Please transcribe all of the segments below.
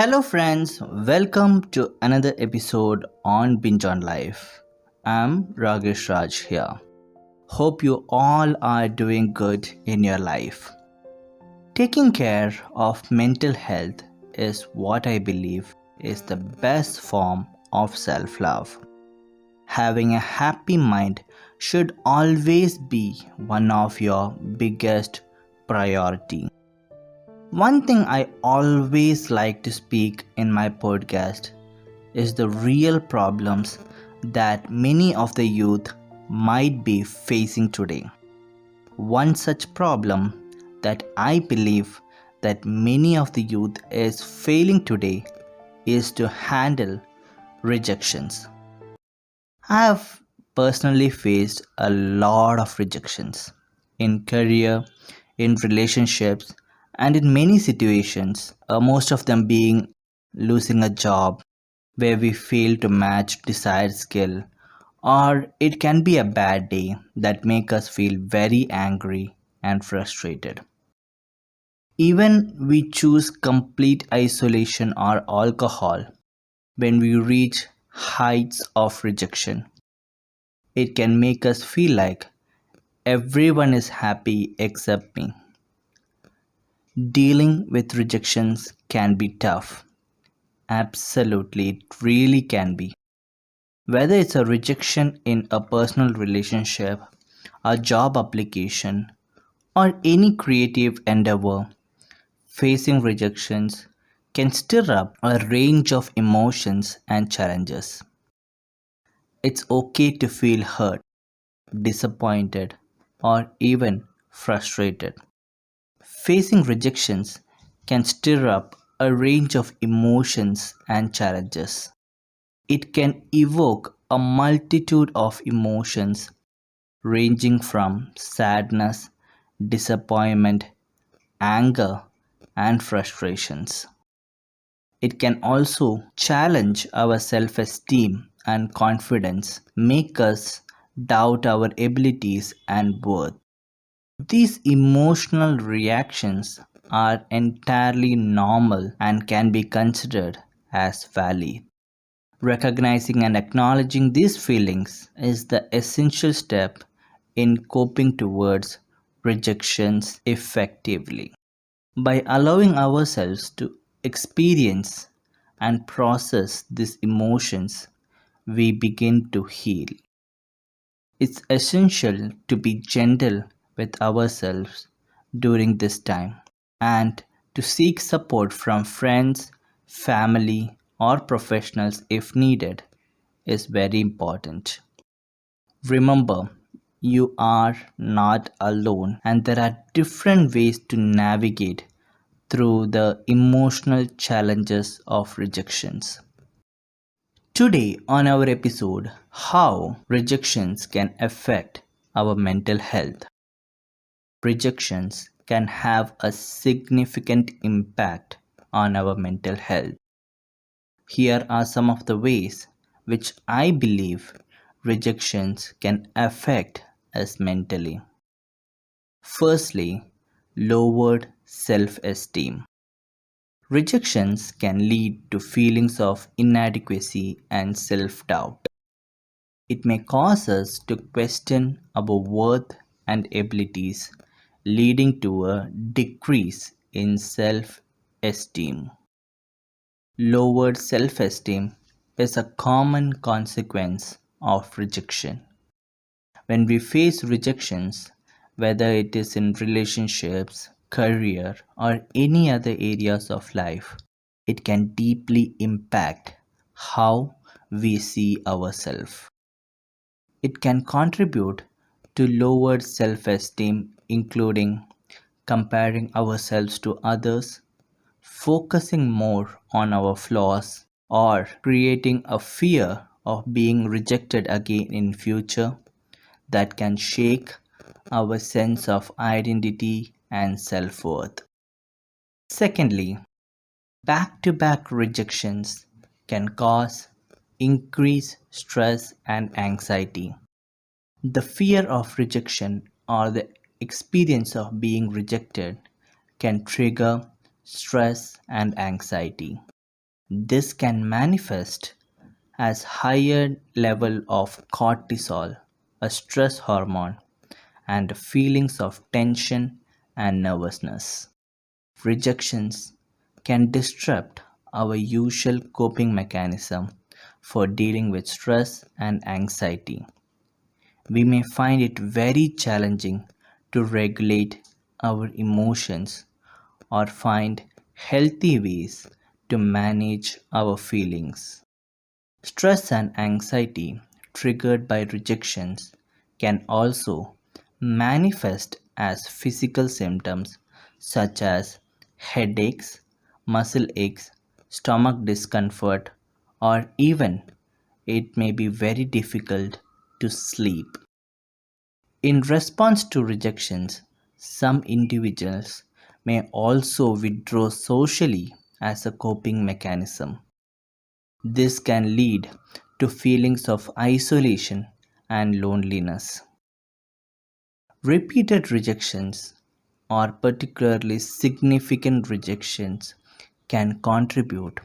Hello, friends. Welcome to another episode on Binge On Life. I'm Ragesh Raj here. Hope you all are doing good in your life. Taking care of mental health is what I believe is the best form of self love. Having a happy mind should always be one of your biggest priority. One thing I always like to speak in my podcast is the real problems that many of the youth might be facing today. One such problem that I believe that many of the youth is failing today is to handle rejections. I have personally faced a lot of rejections in career, in relationships, and in many situations, most of them being losing a job where we fail to match desired skill, or it can be a bad day that make us feel very angry and frustrated. Even we choose complete isolation or alcohol when we reach heights of rejection. It can make us feel like everyone is happy except me. Dealing with rejections can be tough. Absolutely, it really can be. Whether it's a rejection in a personal relationship, a job application, or any creative endeavor, facing rejections can stir up a range of emotions and challenges. It's okay to feel hurt, disappointed, or even frustrated. Facing rejections can stir up a range of emotions and challenges. It can evoke a multitude of emotions ranging from sadness, disappointment, anger, and frustrations. It can also challenge our self esteem and confidence, make us doubt our abilities and worth. These emotional reactions are entirely normal and can be considered as valid. Recognizing and acknowledging these feelings is the essential step in coping towards rejections effectively. By allowing ourselves to experience and process these emotions, we begin to heal. It's essential to be gentle with ourselves during this time and to seek support from friends, family, or professionals if needed is very important. Remember, you are not alone, and there are different ways to navigate through the emotional challenges of rejections. Today, on our episode, how rejections can affect our mental health. Rejections can have a significant impact on our mental health. Here are some of the ways which I believe rejections can affect us mentally. Firstly, lowered self esteem. Rejections can lead to feelings of inadequacy and self doubt. It may cause us to question our worth and abilities, leading to a decrease in self esteem. Lowered self esteem is a common consequence of rejection. When we face rejections, whether it is in relationships, career, or any other areas of life, it can deeply impact how we see ourselves. It can contribute to lowered self esteem, including comparing ourselves to others, focusing more on our flaws, or creating a fear of being rejected again in future that can shake our sense of identity and self-worth. Secondly, back-to-back rejections can cause increased stress and anxiety. The fear of rejection or the experience of being rejected can trigger stress and anxiety. This can manifest as higher level of cortisol, a stress hormone, and feelings of tension and nervousness. Rejections can disrupt our usual coping mechanism for dealing with stress and anxiety. We may find it very challenging to regulate our emotions or find healthy ways to manage our feelings. Stress and anxiety triggered by rejections can also manifest as physical symptoms such as headaches, muscle aches, stomach discomfort, or even it may be very difficult to sleep. In response to rejections, some individuals may also withdraw socially as a coping mechanism. This can lead to feelings of isolation and loneliness. Repeated rejections, or particularly significant rejections, can contribute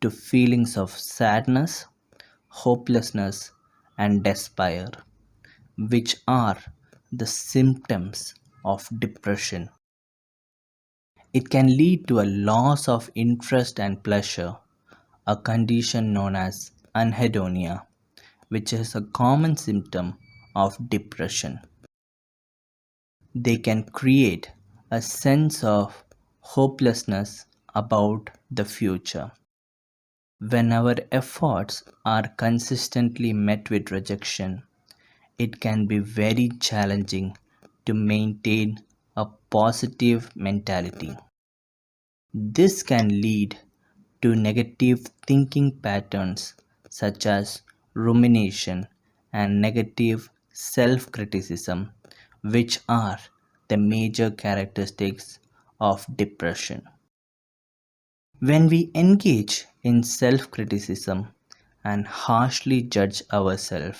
to feelings of sadness, hopelessness, and despair, which are the symptoms of depression. It can lead to a loss of interest and pleasure, a condition known as anhedonia, which is a common symptom of depression. They can create a sense of hopelessness about the future. When our efforts are consistently met with rejection, it can be very challenging to maintain a positive mentality. This can lead to negative thinking patterns such as rumination and negative self criticism, which are the major characteristics of depression. When we engage in self criticism and harshly judge ourselves,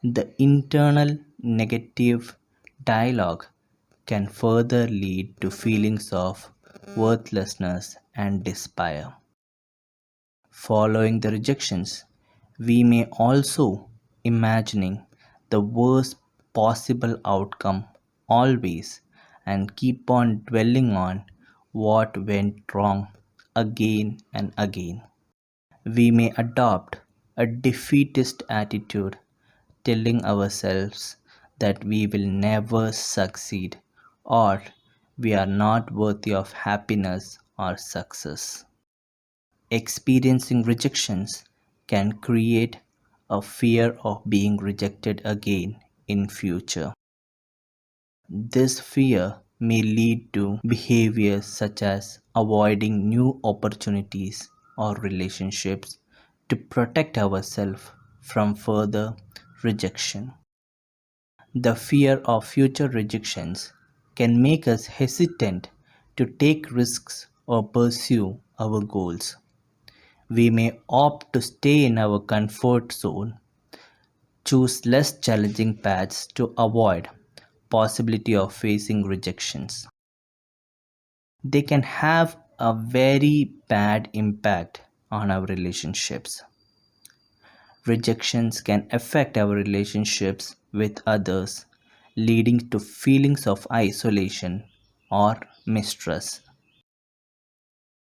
the internal negative dialogue can further lead to feelings of worthlessness and despair. Following the rejections, we may also imagining the worst possible outcome always and keep on dwelling on what went wrong again and again. We may adopt a defeatist attitude, telling ourselves that we will never succeed or we are not worthy of happiness or success. Experiencing rejections can create a fear of being rejected again in future. This fear may lead to behaviors such as avoiding new opportunities or relationships to protect ourselves from further rejection. The fear of future rejections can make us hesitant to take risks or pursue our goals. We may opt to stay in our comfort zone, choose less challenging paths to avoid possibility of facing rejections. They can have a very bad impact on our relationships. Rejections can affect our relationships with others, leading to feelings of isolation or mistrust.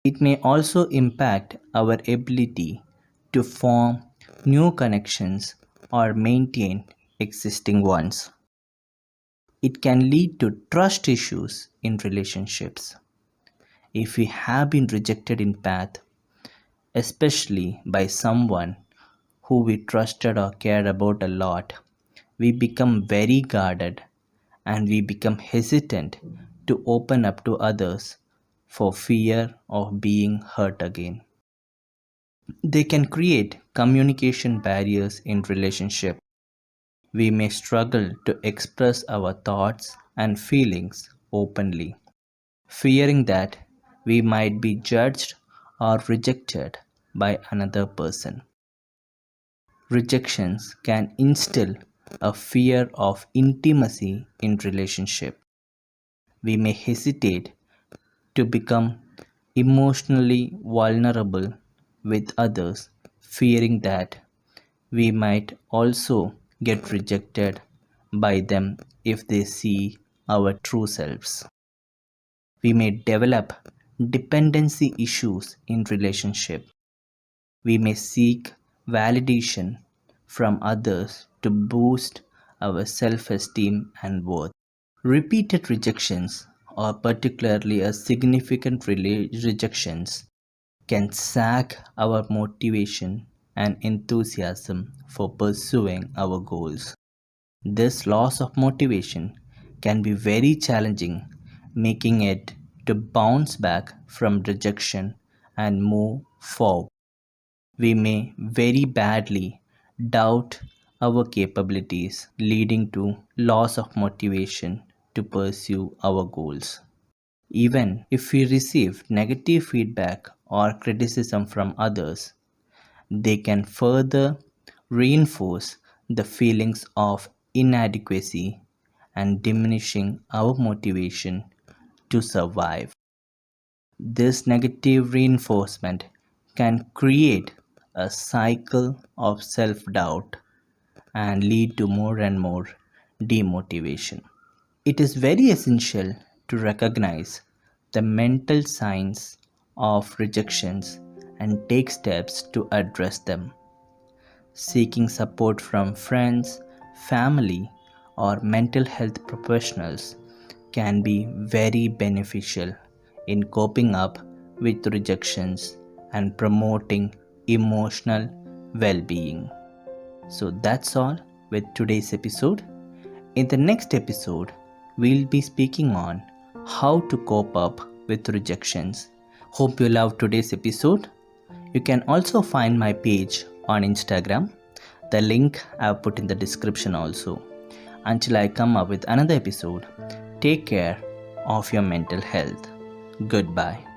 It may also impact our ability to form new connections or maintain existing ones. It can lead to trust issues in relationships. If we have been rejected in path, especially by someone who we trusted or cared about a lot, we become very guarded and we become hesitant to open up to others for fear of being hurt again. They can create communication barriers in relationship. We may struggle to express our thoughts and feelings openly, fearing that we might be judged or rejected by another person. Rejections can instill a fear of intimacy in relationship. We may hesitate to become emotionally vulnerable with others, fearing that we might also get rejected by them if they see our true selves. We may develop dependency issues in relationship. We may seek validation from others to boost our self-esteem and worth. Repeated rejections, or particularly a significant rejections, can sag our motivation and enthusiasm for pursuing our goals. This loss of motivation can be very challenging, making it to bounce back from rejection and move forward. We may very badly doubt our capabilities, leading to loss of motivation to pursue our goals. Even if we receive negative feedback or criticism from others, they can further reinforce the feelings of inadequacy and diminishing our motivation to survive. This negative reinforcement can create a cycle of self doubt and lead to more and more demotivation. It is very essential to recognize the mental signs of rejections and take steps to address them. Seeking support from friends, family, or mental health professionals can be very beneficial in coping up with rejections and promoting emotional well being. So that's all with today's episode. In the next episode, we'll be speaking on how to cope up with rejections. Hope you loved today's episode. You can also find my page on Instagram. The link I've put in the description also. Until I come up with another episode, take care of your mental health. Goodbye.